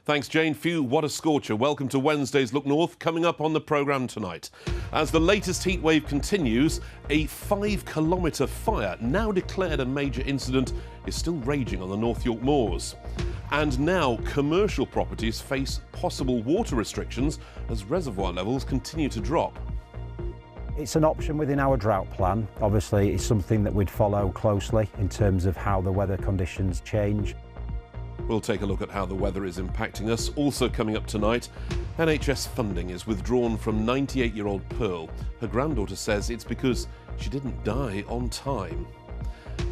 Thanks, Jane. Phew, what a scorcher. Welcome to Wednesday's Look North. Coming up on the programme tonight. As the latest heatwave continues, a 5-kilometre fire, now declared a major incident, is still raging on the North York moors. And now commercial properties face possible water restrictions as reservoir levels continue to drop. It's an option within our drought plan. Obviously, it's something that we'd follow closely in terms of how the weather conditions change. We'll take a look at how the weather is impacting us. Also coming up tonight, NHS funding is withdrawn from 98-year-old Pearl. Her granddaughter says it's because she didn't die on time.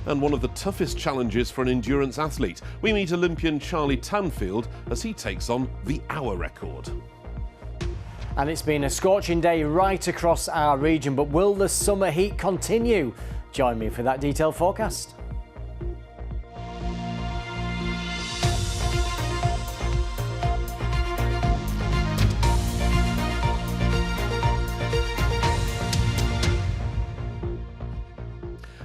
And one of the toughest challenges for an endurance athlete. We meet Olympian Charlie Tanfield as he takes on the hour record. And it's been a scorching day right across our region, but will the summer heat continue? Join me for that detailed forecast.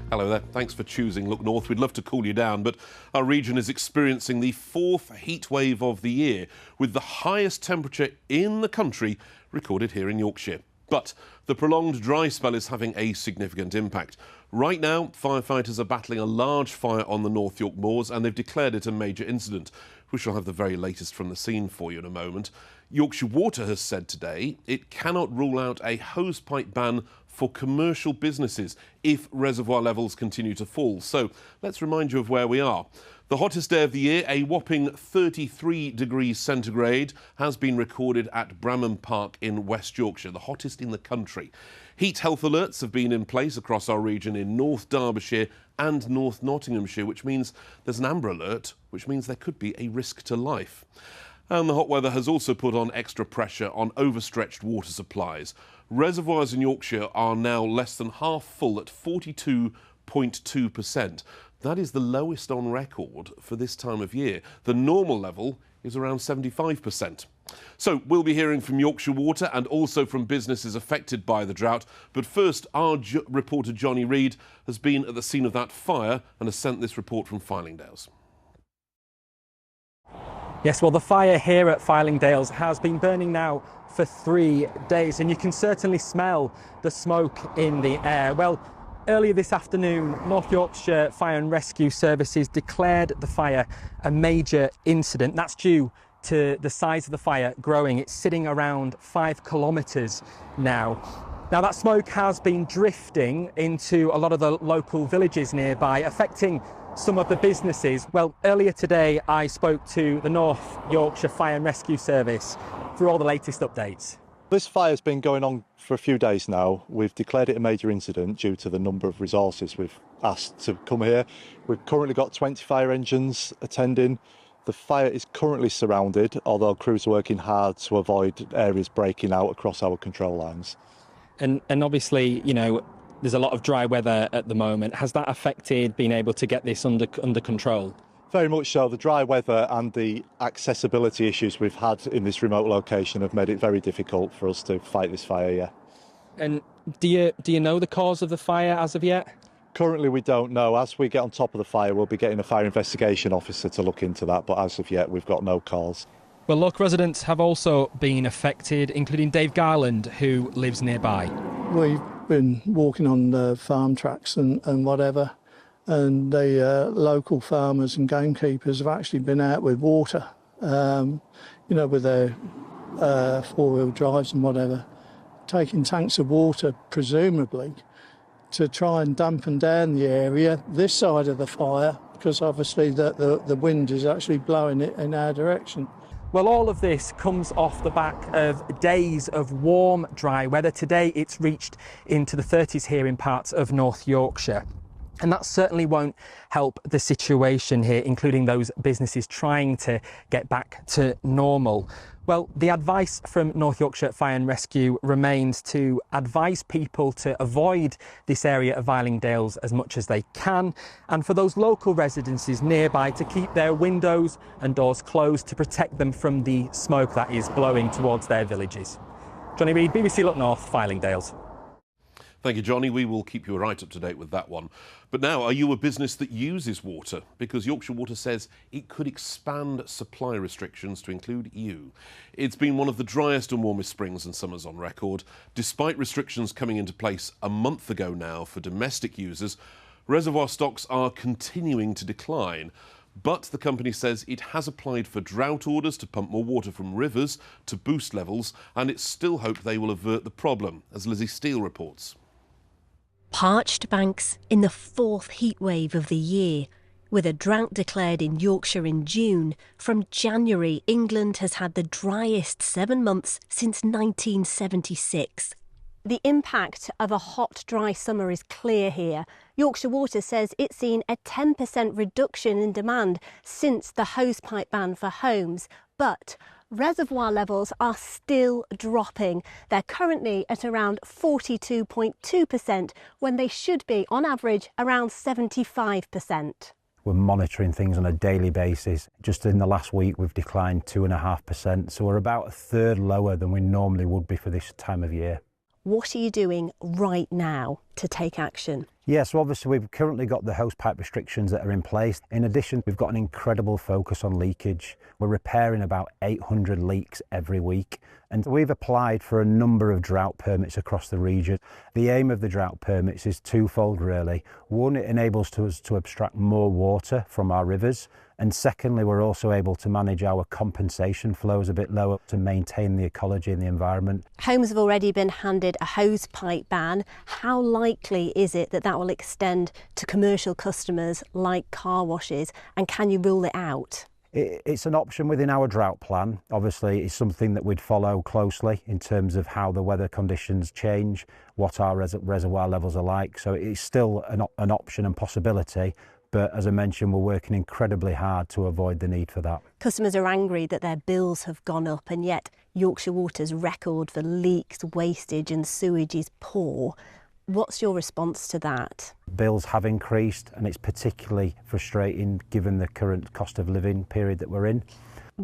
Hello there, thanks for choosing Look North. We'd love to cool you down, but our region is experiencing the 4th heat wave of the year, with the highest temperature in the country recorded here in Yorkshire. But the prolonged dry spell is having a significant impact. Right now, firefighters are battling a large fire on the North York moors, and they've declared it a major incident. We shall have the very latest from the scene for you in a moment. Yorkshire Water has said today it cannot rule out a hosepipe ban for commercial businesses if reservoir levels continue to fall. So let's remind you of where we are. The hottest day of the year, a whopping 33 degrees centigrade, has been recorded at Bramham Park in West Yorkshire, the hottest in the country. Heat health alerts have been in place across our region in North Derbyshire and North Nottinghamshire, which means there's an amber alert, which means there could be a risk to life. And the hot weather has also put on extra pressure on overstretched water supplies. Reservoirs in Yorkshire are now less than half full at 42.2%. That is the lowest on record for this time of year. The normal level is around 75%. So we'll be hearing from Yorkshire Water and also from businesses affected by the drought. But first, our reporter Johnny Reid has been at the scene of that fire and has sent this report from Fylingdales. Yes, well, the fire here at Fylingdales has been burning now for 3 days, and you can certainly smell the smoke in the air. Well, earlier this afternoon, North Yorkshire Fire and Rescue Services declared the fire a major incident. That's due to the size of the fire growing. It's sitting around 5 kilometres now. Now, that smoke has been drifting into a lot of the local villages nearby, affecting some of the businesses. Well, earlier today I spoke to the North Yorkshire Fire and Rescue Service for all the latest updates. This fire's been going on for a few days now. We've declared it a major incident due to the number of resources we've asked to come here. We've currently got 20 fire engines attending. The fire is currently surrounded, although crews are working hard to avoid areas breaking out across our control lines. And obviously, you know, there's a lot of dry weather at the moment. Has that affected being able to get this under control? Very much so. The dry weather and the accessibility issues we've had in this remote location have made it very difficult for us to fight this fire, yeah. And do you know the cause of the fire as of yet? Currently we don't know. As we get on top of the fire, we'll be getting a fire investigation officer to look into that, but as of yet we've got no cause. Well, local residents have also been affected, including Dave Garland, who lives nearby. We've been walking on the farm tracks and whatever, and the local farmers and gamekeepers have actually been out with water, you know, with their four-wheel drives and whatever, taking tanks of water, presumably, to try and dampen down the area this side of the fire, because obviously the wind is actually blowing it in our direction. Well, all of this comes off the back of days of warm, dry weather. Today it's reached into the 30s here in parts of North Yorkshire. And that certainly won't help the situation here, including those businesses trying to get back to normal. Well, the advice from North Yorkshire Fire and Rescue remains to advise people to avoid this area of Fylingdales as much as they can, and for those local residences nearby to keep their windows and doors closed to protect them from the smoke that is blowing towards their villages. Johnny Reid, BBC Look North, Fylingdales. Thank you, Johnny. We will keep you right up to date with that one. But now, are you a business that uses water? Because Yorkshire Water says it could expand supply restrictions to include you. It's been one of the driest and warmest springs and summers on record. Despite restrictions coming into place a month ago now for domestic users, reservoir stocks are continuing to decline. But the company says it has applied for drought orders to pump more water from rivers to boost levels, and it's still hoped they will avert the problem, as Lizzie Steele reports. Parched banks in the fourth heatwave of the year. With a drought declared in Yorkshire in June, from January England has had the driest 7 months since 1976. The impact of a hot, dry summer is clear here. Yorkshire Water says it's seen a 10% reduction in demand since the hosepipe ban for homes, but reservoir levels are still dropping. They're currently at around 42.2% when they should be, on average, around 75%. We're monitoring things on a daily basis. Just in the last week, we've declined 2.5%, so we're about a third lower than we normally would be for this time of year. What are you doing right now to take action? Yeah, so obviously we've currently got the hosepipe restrictions that are in place. In addition, we've got an incredible focus on leakage. We're repairing about 800 leaks every week. And we've applied for a number of drought permits across the region. The aim of the drought permits is twofold, really. One, it enables us to abstract more water from our rivers. And secondly, we're also able to manage our compensation flows a bit lower to maintain the ecology and the environment. Homes have already been handed a hosepipe ban. How likely is it that that will extend to commercial customers like car washes, and can you rule it out? It's an option within our drought plan. Obviously, it's something that we'd follow closely in terms of how the weather conditions change, what our reservoir levels are like. So it's still an option and possibility. But as I mentioned, we're working incredibly hard to avoid the need for that. Customers are angry that their bills have gone up, and yet Yorkshire Water's record for leaks, wastage and sewage is poor. What's your response to that? Bills have increased, and it's particularly frustrating given the current cost of living period that we're in.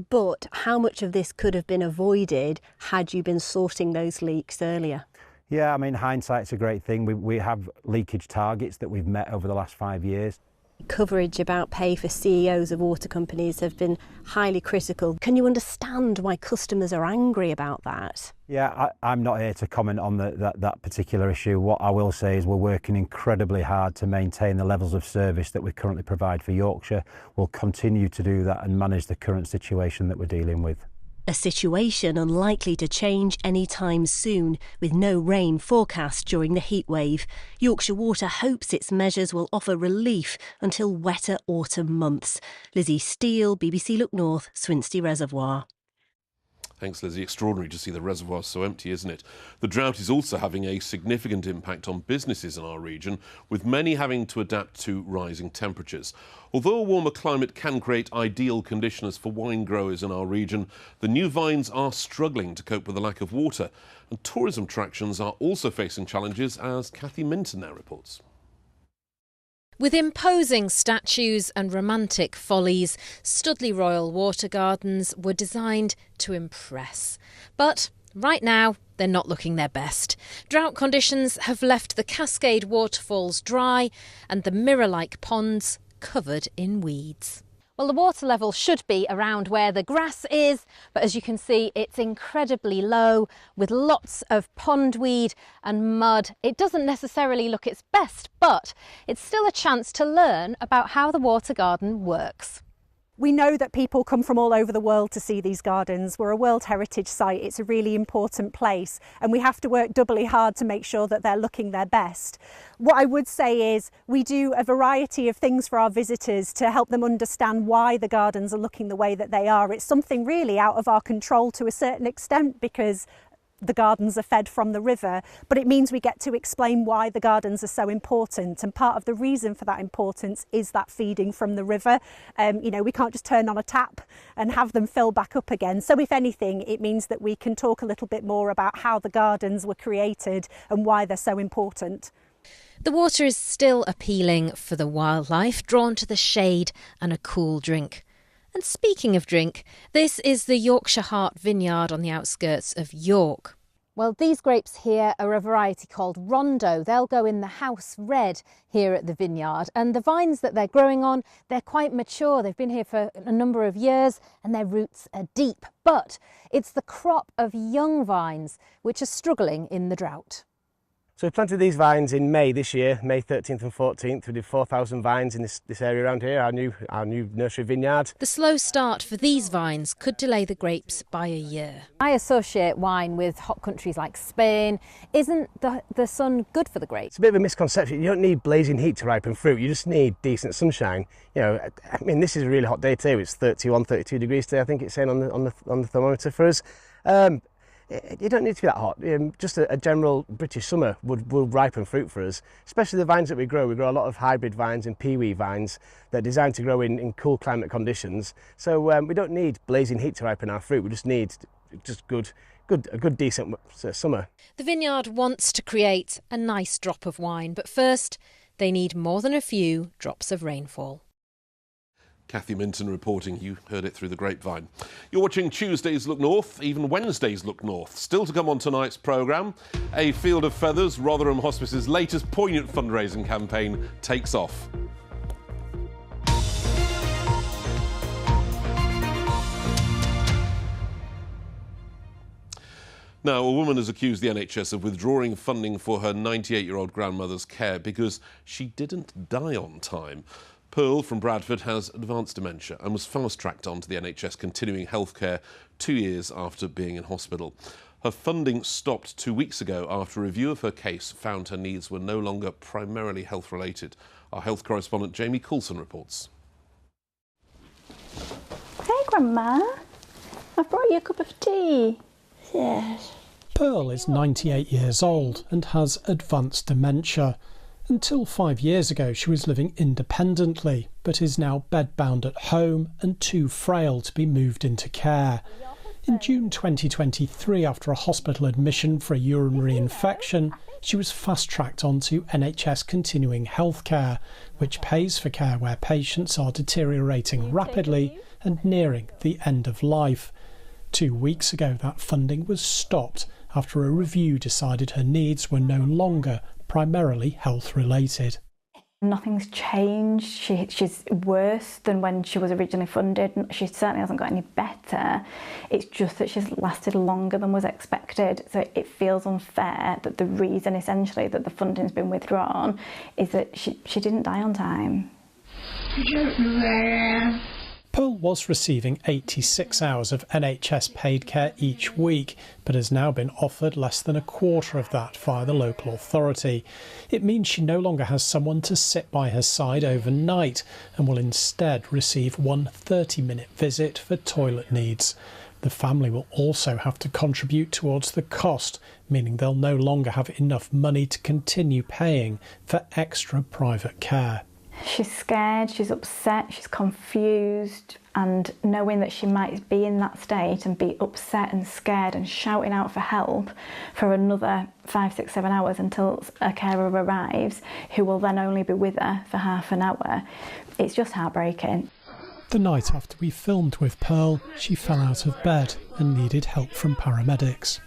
But how much of this could have been avoided had you been sorting those leaks earlier? Yeah, I mean, hindsight's a great thing. We have leakage targets that we've met over the last 5 years. Coverage about pay for CEOs of water companies have been highly critical. Can you understand why customers are angry about that? Yeah, I'm not here to comment on that particular issue. What I will say is we're working incredibly hard to maintain the levels of service that we currently provide for Yorkshire. We'll continue to do that and manage the current situation that we're dealing with. A situation unlikely to change anytime soon, with no rain forecast during the heatwave. Yorkshire Water hopes its measures will offer relief until wetter autumn months. Lizzie Steele, BBC Look North, Swinsty Reservoir. Thanks, Lizzie. Extraordinary to see the reservoirs so empty, isn't it? The drought is also having a significant impact on businesses in our region, with many having to adapt to rising temperatures. Although a warmer climate can create ideal conditions for wine growers in our region, the new vines are struggling to cope with the lack of water. And tourism attractions are also facing challenges, as Kathy Minton now reports. With imposing statues and romantic follies, Studley Royal Water Gardens were designed to impress. But right now, they're not looking their best. Drought conditions have left the cascade waterfalls dry and the mirror-like ponds covered in weeds. Well, the water level should be around where the grass is, but as you can see, it's incredibly low with lots of pondweed and mud. It doesn't necessarily look its best, but it's still a chance to learn about how the water garden works. We know that people come from all over the world to see these gardens. We're a World Heritage Site. It's a really important place, and we have to work doubly hard to make sure that they're looking their best. What I would say is we do a variety of things for our visitors to help them understand why the gardens are looking the way that they are. It's something really out of our control to a certain extent because the gardens are fed from the river, but it means we get to explain why the gardens are so important, and part of the reason for that importance is that feeding from the river. We can't just turn on a tap and have them fill back up again. So if anything, it means that we can talk a little bit more about how the gardens were created and why they're so important. The water is still appealing for the wildlife, drawn to the shade and a cool drink. And speaking of drink, this is the Yorkshire Heart Vineyard on the outskirts of York. Well, these grapes here are a variety called Rondo. They'll go in the house red here at the vineyard. And the vines that they're growing on, they're quite mature. They've been here for a number of years and their roots are deep. But it's the crop of young vines which are struggling in the drought. So we planted these vines in May this year, May 13th and 14th. We did 4,000 vines in this area around here, our new nursery vineyard. The slow start for these vines could delay the grapes by a year. I associate wine with hot countries like Spain. Isn't the sun good for the grapes? It's a bit of a misconception. You don't need blazing heat to ripen fruit. You just need decent sunshine. You know, I mean, this is a really hot day too. It's 31, 32 degrees today, I think it's saying on the thermometer for us. You don't need to be that hot. Just a general British summer will ripen fruit for us, especially the vines that we grow. We grow a lot of hybrid vines and peewee vines that are designed to grow in cool climate conditions. So we don't need blazing heat to ripen our fruit. We just need a good decent summer. The vineyard wants to create a nice drop of wine, but first they need more than a few drops of rainfall. Kathy Minton reporting. You heard it through the grapevine. You're watching Tuesdays Look North, even Wednesdays Look North. Still to come on tonight's programme, A Field of Feathers, Rotherham Hospice's latest poignant fundraising campaign takes off. Now, a woman has accused the NHS of withdrawing funding for her 98-year-old grandmother's care because she didn't die on time. Pearl from Bradford has advanced dementia and was fast-tracked onto the NHS continuing healthcare 2 years after being in hospital. Her funding stopped 2 weeks ago after a review of her case found her needs were no longer primarily health-related. Our health correspondent Jamie Coulson reports. Hey, Grandma. I've brought you a cup of tea. Yes. Pearl is 98 years old and has advanced dementia. Until 5 years ago, she was living independently, but is now bedbound at home and too frail to be moved into care. In June 2023, after a hospital admission for a urinary infection, she was fast-tracked onto NHS continuing healthcare, which pays for care where patients are deteriorating rapidly and nearing the end of life. 2 weeks ago, that funding was stopped after a review decided her needs were no longer primarily health-related. Nothing's changed. She's worse than when she was originally funded. She certainly hasn't got any better. It's just that she's lasted longer than was expected. So it feels unfair that the reason, essentially, that the funding's been withdrawn is that she didn't die on time. I don't know where I am. Pearl was receiving 86 hours of NHS paid care each week, but has now been offered less than a quarter of that via the local authority. It means she no longer has someone to sit by her side overnight and will instead receive one 30-minute visit for toilet needs. The family will also have to contribute towards the cost, meaning they'll no longer have enough money to continue paying for extra private care. She's scared, she's upset, she's confused, and knowing that she might be in that state and be upset and scared and shouting out for help for another 5, 6, 7 hours until a carer arrives, who will then only be with her for half an hour, it's just heartbreaking. The night after we filmed with Pearl, she fell out of bed and needed help from paramedics.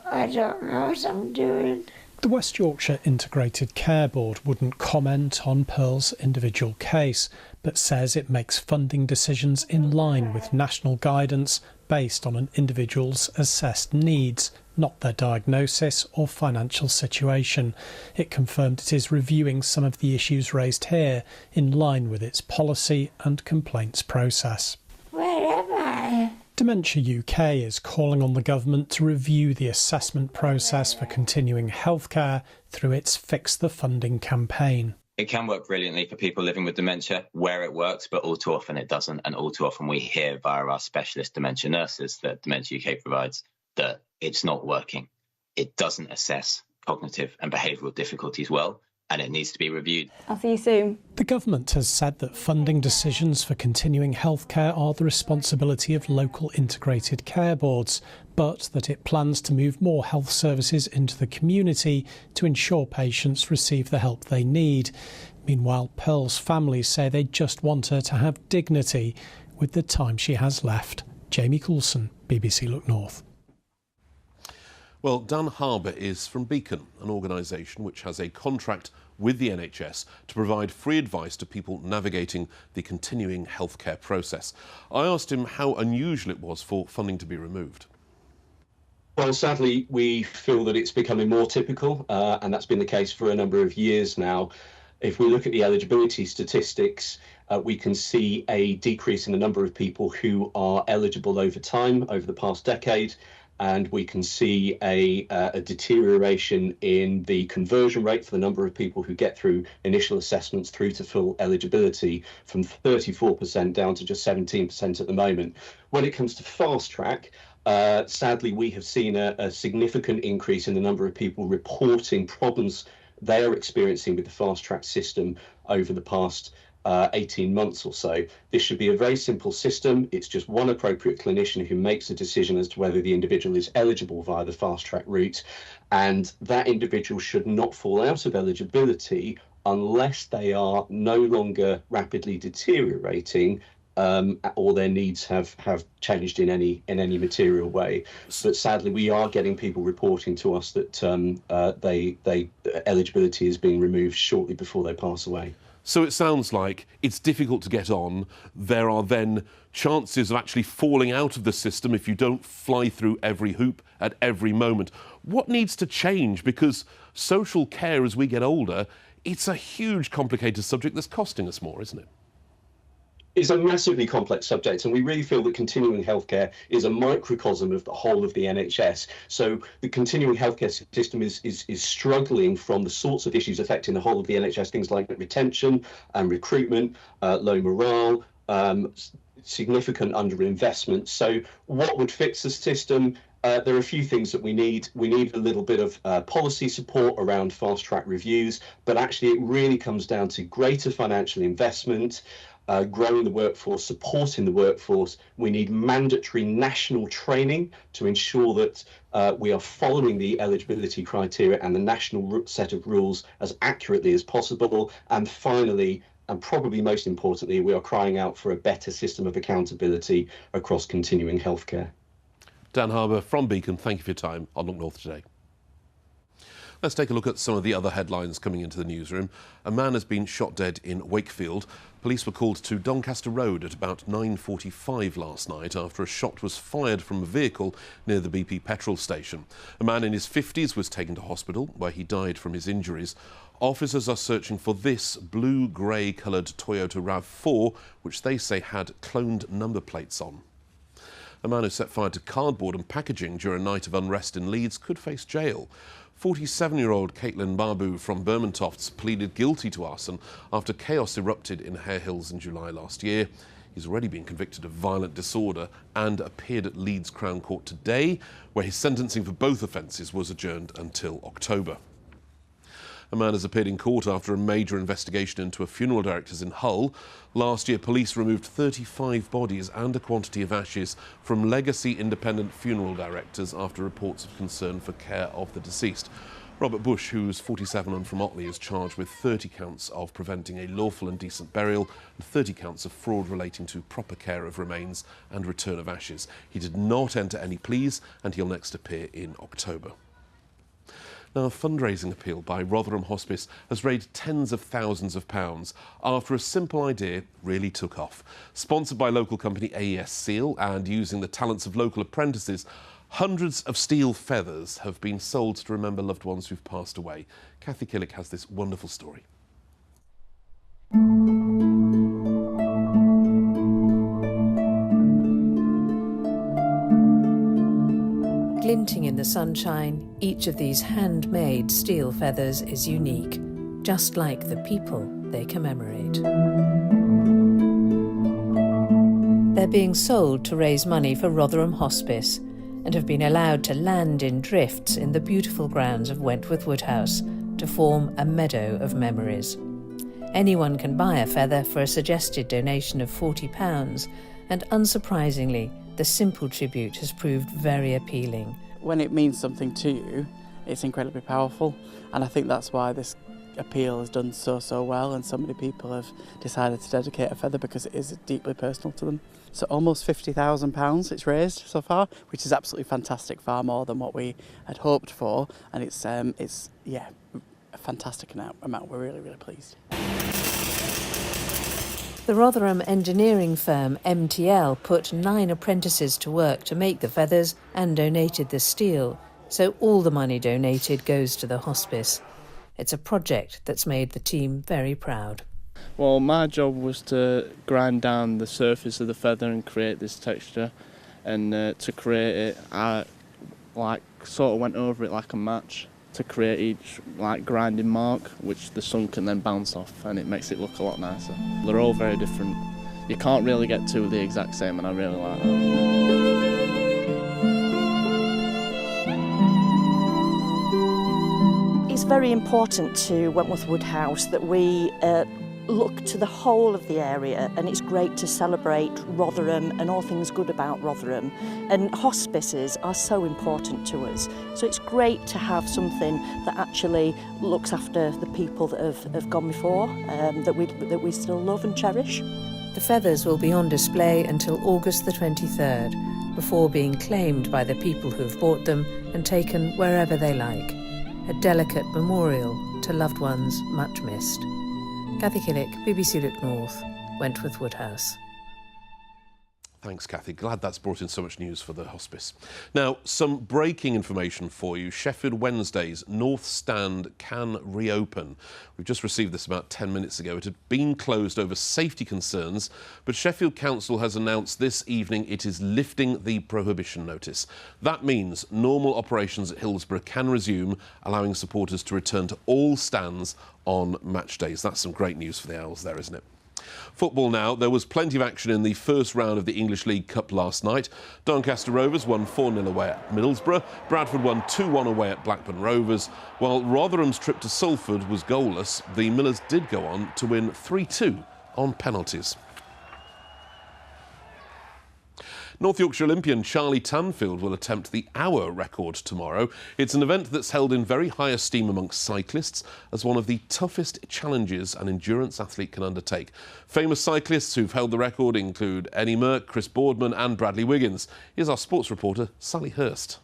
I don't know what I'm doing. The West Yorkshire Integrated Care Board wouldn't comment on Pearl's individual case, but says it makes funding decisions in line with national guidance based on an individual's assessed needs, not their diagnosis or financial situation. It confirmed it is reviewing some of the issues raised here in line with its policy and complaints process. Where am I? Dementia UK is calling on the government to review the assessment process for continuing healthcare through its Fix the Funding campaign. It can work brilliantly for people living with dementia where it works, but all too often it doesn't. And all too often we hear via our specialist dementia nurses that Dementia UK provides that it's not working. It doesn't assess cognitive and behavioural difficulties well, and it needs to be reviewed. I'll see you soon. The government has said that funding decisions for continuing healthcare are the responsibility of local integrated care boards, but that it plans to move more health services into the community to ensure patients receive the help they need. Meanwhile, Pearl's family say they just want her to have dignity with the time she has left. Jamie Coulson, BBC Look North. Well, Dan Harbour is from Beacon, an organisation which has a contract with the NHS to provide free advice to people navigating the continuing healthcare process. I asked him how unusual it was for funding to be removed. Well, sadly, we feel that it's becoming more typical, and that's been the case for a number of years now. If we look at the eligibility statistics, we can see a decrease in the number of people who are eligible over time, over the past decade, and we can see a deterioration in the conversion rate for the number of people who get through initial assessments through to full eligibility, from 34% down to just 17% at the moment. When it comes to fast track, sadly, we have seen a significant increase in the number of people reporting problems they are experiencing with the fast track system over the past 18 months or so. This should be a very simple system. It's just one appropriate clinician who makes a decision as to whether the individual is eligible via the fast track route, and that individual should not fall out of eligibility unless they are no longer rapidly deteriorating or their needs have changed in any material way. But sadly, we are getting people reporting to us that eligibility is being removed shortly before they pass away. So it sounds like it's difficult to get on. There are then chances of actually falling out of the system if you don't fly through every hoop at every moment. What needs to change? Because social care as we get older, it's a huge, complicated subject that's costing us more, isn't it? It's a massively complex subject, and we really feel that continuing healthcare is a microcosm of the whole of the NHS. So the continuing healthcare system is struggling from the sorts of issues affecting the whole of the NHS, things like retention and recruitment, low morale, significant underinvestment. So what would fix the system? There are a few things that we need. We need a little bit of policy support around fast track reviews, but actually it really comes down to greater financial investment, growing the workforce, supporting the workforce. We need mandatory national training to ensure that we are following the eligibility criteria and the national set of rules as accurately as possible. And finally, and probably most importantly, we are crying out for a better system of accountability across continuing healthcare. Dan Harbour from Beacon, thank you for your time on Look North today. Let's take a look at some of the other headlines coming into the newsroom. A man has been shot dead in Wakefield. Police were called to Doncaster Road at about 9:45 last night after a shot was fired from a vehicle near the BP petrol station. A man in his 50s was taken to hospital where he died from his injuries. Officers are searching for this blue-grey coloured Toyota RAV4, which they say had cloned number plates on. A man who set fire to cardboard and packaging during a night of unrest in Leeds could face jail. 47-year-old Caitlin Barbu from Bermontofts pleaded guilty to arson after chaos erupted in Hare Hills in July last year. He's already been convicted of violent disorder and appeared at Leeds Crown Court today, where his sentencing for both offences was adjourned until October. A man has appeared in court after a major investigation into a funeral directors in Hull. Last year, police removed 35 bodies and a quantity of ashes from legacy independent funeral directors after reports of concern for care of the deceased. Robert Bush, who's 47 and from Otley, is charged with 30 counts of preventing a lawful and decent burial and 30 counts of fraud relating to proper care of remains and return of ashes. He did not enter any pleas and he'll next appear in October. Now, a fundraising appeal by Rotherham Hospice has raised tens of thousands of pounds after a simple idea really took off. Sponsored by local company AES Seal and using the talents of local apprentices, hundreds of steel feathers have been sold to remember loved ones who've passed away. Kathy Killick has this wonderful story. Glinting in the sunshine, each of these handmade steel feathers is unique, just like the people they commemorate. They're being sold to raise money for Rotherham Hospice and have been allowed to land in drifts in the beautiful grounds of Wentworth Woodhouse to form a meadow of memories. Anyone can buy a feather for a suggested donation of £40, and unsurprisingly, the simple tribute has proved very appealing. When it means something to you, it's incredibly powerful, and I think that's why this appeal has done so well, and so many people have decided to dedicate a feather because it is deeply personal to them. So almost £50,000 it's raised so far, which is absolutely fantastic, far more than what we had hoped for, and it's yeah, a fantastic amount. We're really, really pleased. The Rotherham engineering firm MTL put 9 apprentices to work to make the feathers and donated the steel, so all the money donated goes to the hospice. It's a project that's made the team very proud. Well, my job was to grind down the surface of the feather and create this texture, and to create it I sort of went over it like a match to create each grinding mark, which the sun can then bounce off, and it makes it look a lot nicer. They're all very different. You can't really get two the exact same, and I really like that. It's very important to Wentworth Woodhouse that we look to the whole of the area, and it's great to celebrate Rotherham and all things good about Rotherham, and hospices are so important to us, so it's great to have something that actually looks after the people that have gone before, that we still love and cherish. The feathers will be on display until August the 23rd, before being claimed by the people who've bought them and taken wherever they like. A delicate memorial to loved ones much missed. Kathy Killick, BBC Look North, Wentworth Woodhouse. Thanks, Kathy. Glad that's brought in so much news for the hospice. Now, some breaking information for you. Sheffield Wednesday's North Stand can reopen. We've just received this about 10 minutes ago. It had been closed over safety concerns, but Sheffield Council has announced this evening it is lifting the prohibition notice. That means normal operations at Hillsborough can resume, allowing supporters to return to all stands on match days. That's some great news for the Owls there, isn't it? Football now. There was plenty of action in the first round of the English League Cup last night. Doncaster Rovers won 4-0 away at Middlesbrough. Bradford won 2-1 away at Blackburn Rovers. While Rotherham's trip to Salford was goalless, the Millers did go on to win 3-2 on penalties. North Yorkshire Olympian Charlie Tanfield will attempt the hour record tomorrow. It's an event that's held in very high esteem amongst cyclists as one of the toughest challenges an endurance athlete can undertake. Famous cyclists who've held the record include Eddie Merck, Chris Boardman and Bradley Wiggins. Here's our sports reporter, Sally Hurst.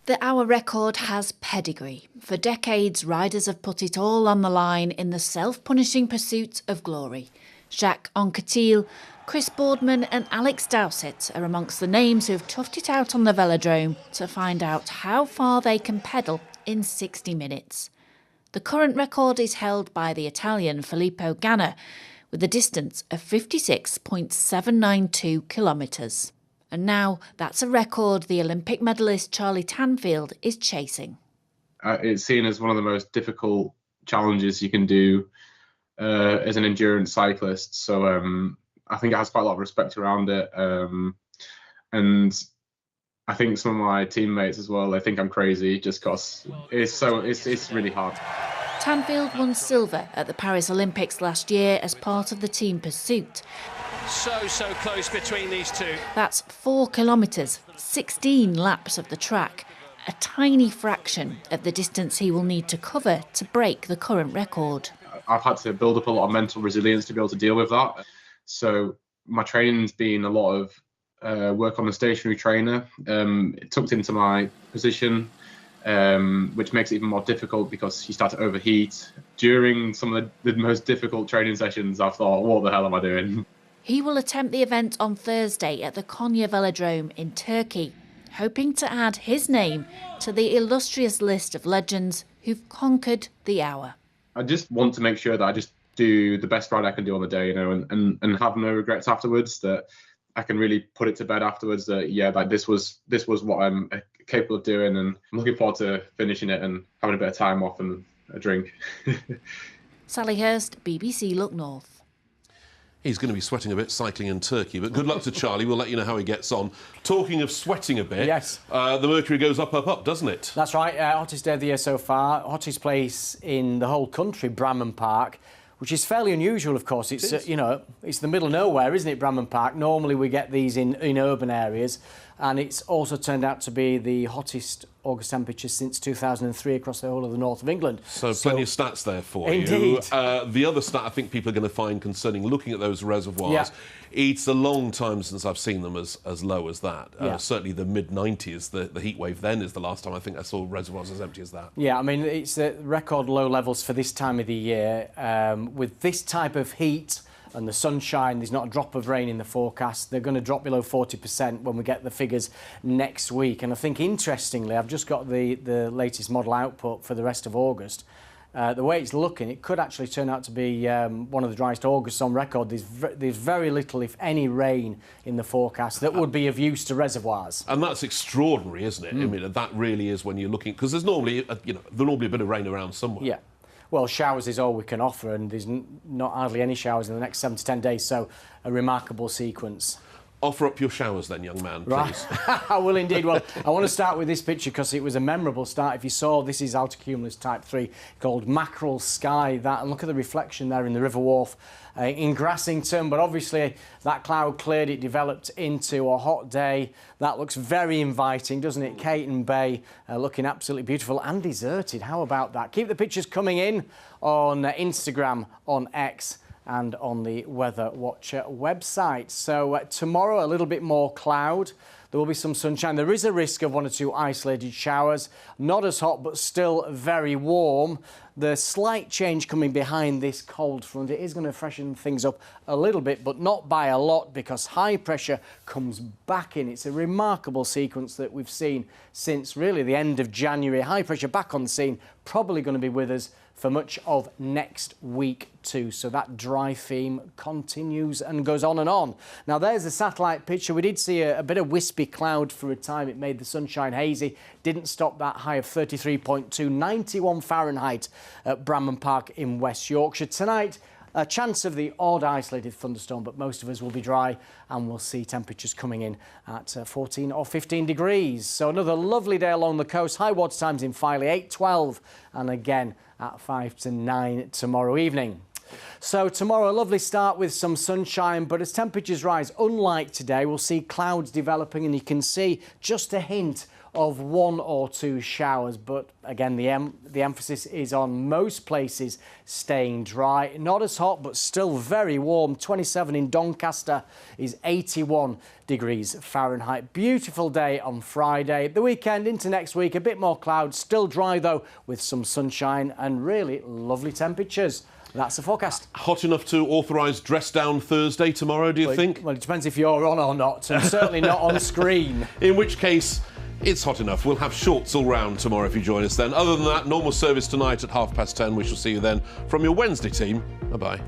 The hour record has pedigree. For decades, riders have put it all on the line in the self-punishing pursuit of glory. Jacques Anquetil, Chris Boardman and Alex Dowsett are amongst the names who've toughed it out on the velodrome to find out how far they can pedal in 60 minutes. The current record is held by the Italian Filippo Ganna with a distance of 56.792 kilometres. And now that's a record the Olympic medalist Charlie Tanfield is chasing. It's seen as one of the most difficult challenges you can do as an endurance cyclist. So I think it has quite a lot of respect around it. And I think some of my teammates as well, they think I'm crazy just because it's really hard. Tanfield won silver at the Paris Olympics last year as part of the team pursuit. So close between these two. That's 4 kilometres, 16 laps of the track, a tiny fraction of the distance he will need to cover to break the current record. I've had to build up a lot of mental resilience to be able to deal with that. So my training's been a lot of work on the stationary trainer, tucked into my position, which makes it even more difficult because you start to overheat. During some of the most difficult training sessions, I've thought, what the hell am I doing? He will attempt the event on Thursday at the Konya Velodrome in Turkey, hoping to add his name to the illustrious list of legends who've conquered the hour. I just want to make sure that I just do the best ride I can do on the day, and have no regrets afterwards, that I can really put it to bed afterwards that, yeah, like this was what I'm capable of doing, and I'm looking forward to finishing it and having a bit of time off and a drink. Sally Hurst, BBC Look North. He's going to be sweating a bit cycling in Turkey, but good luck to Charlie. We'll let you know how he gets on. Talking of sweating a bit, yes, the mercury goes up, doesn't it? That's right. Hottest day of the year so far. Hottest place in the whole country, Bramham Park, which is fairly unusual, of course. It's it's the middle of nowhere, isn't it, Bramham Park? Normally we get these in urban areas. And it's also turned out to be the hottest August temperature since 2003 across the whole of the north of England. So plenty of stats there for you. Indeed. The other stat I think people are going to find concerning looking at those reservoirs, it's a long time since I've seen them as low as that. Certainly the mid-90s, the heat wave then is the last time I think I saw reservoirs as empty as that. Yeah, I mean, it's record low levels for this time of the year. With this type of heat and the sunshine, there's not a drop of rain in the forecast. They're going to drop below 40% when we get the figures next week. And I think, interestingly, I've just got the latest model output for the rest of August. The way it's looking, it could actually turn out to be one of the driest Augusts on record. There's very little, if any, rain in the forecast that would be of use to reservoirs. And that's extraordinary, isn't it? I mean, that really is when you're looking, because there's normally, there's normally a bit of rain around somewhere. Yeah. Well, showers is all we can offer, and there's not hardly any showers in the next 7 to 10 days, so a remarkable sequence. Offer up your showers then, young man, please. Right. I will indeed. Well, I want to start with this picture because it was a memorable start. If you saw, this is Altacumulus Type 3 called Mackerel Sky. And look at the reflection there in the River Wharf in Grassington. But obviously that cloud cleared, it developed into a hot day. That looks very inviting, doesn't it? Caton Bay looking absolutely beautiful and deserted. How about that? Keep the pictures coming in on Instagram, on X, and on the Weather Watcher website. So tomorrow, a little bit more cloud. There will be some sunshine. There is a risk of 1 or 2 isolated showers. Not as hot, but still very warm. The slight change coming behind this cold front, it is going to freshen things up a little bit, but not by a lot, because high pressure comes back in. It's a remarkable sequence that we've seen since really the end of January. High pressure back on the scene, probably going to be with us for much of next week too. So that dry theme continues and goes on and on. Now there's a satellite picture. We did see a bit of wispy cloud for a time. It made the sunshine hazy. Didn't stop that high of 33.2, 91 Fahrenheit at Bramham Park in West Yorkshire. Tonight, a chance of the odd isolated thunderstorm, but most of us will be dry and we'll see temperatures coming in at 14 or 15 degrees. So another lovely day along the coast. High water times in Filey, 8-12, and again at 5 to 9 tomorrow evening. So tomorrow, a lovely start with some sunshine, but as temperatures rise, unlike today, we'll see clouds developing and you can see just a hint of 1 or 2 showers. But again, the emphasis is on most places staying dry. Not as hot, but still very warm. 27 in Doncaster is 81 degrees Fahrenheit. Beautiful day on Friday. The weekend into next week, a bit more clouds. Still dry, though, with some sunshine and really lovely temperatures. That's the forecast. Hot enough to authorise dress down Thursday tomorrow, do you think? Well, it depends if you're on or not, and certainly not on screen. In which case, it's hot enough. We'll have shorts all round tomorrow if you join us then. Other than that, normal service tonight at 10:30. We shall see you then from your Wednesday team. Bye-bye.